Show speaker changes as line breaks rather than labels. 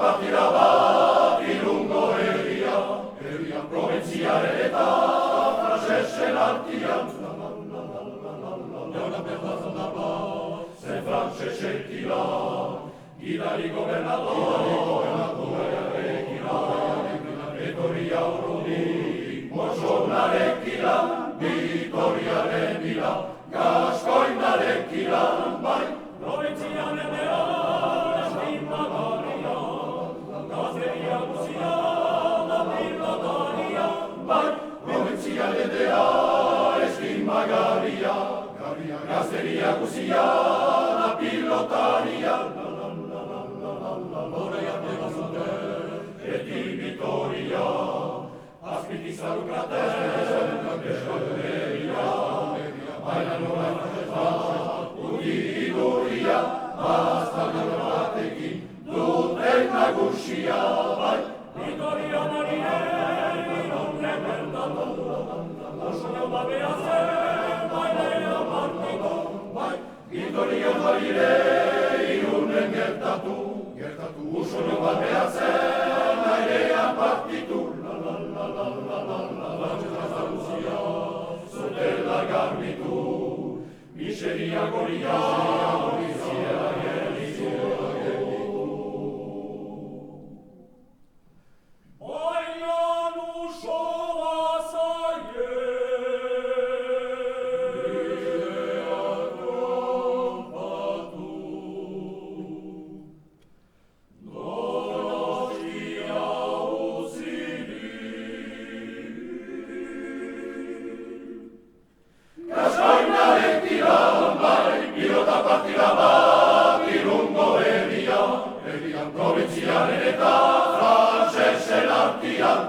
partida bat irungo herria, herrian proventziaren eta frantsesen artian. Leona Bernazona bat, zen frantsesek dira, gidari gobernador, etorria urrundi, Mosonarekila, Vitoriaren bila, Gaskoinarekila, bai, Proventzian enean, estimagaria, gazteria guzian, apilataria, bai, Proventzian enean, estimagaria, gazteria guzian, apilotaria, Horea pega zuten, eti Vitoria, azpitizaru kraten, eskoleria, baina nola ugi idurria, baztan batekin duten nagusia, bai. Vitoria marinen, ironre bertatu, oso babea zen, baina partitu, bai. Vitoria marinen, irunen gertatu, usoño babea zen, airean partitu, Andaluzia, zutela garbitu, miseria goria, ziera gelditu. Bainan uso bazaie, bideak tronpatu, Donostia partida bat irungo herria, herrian proventziaren eta frantsesen artian,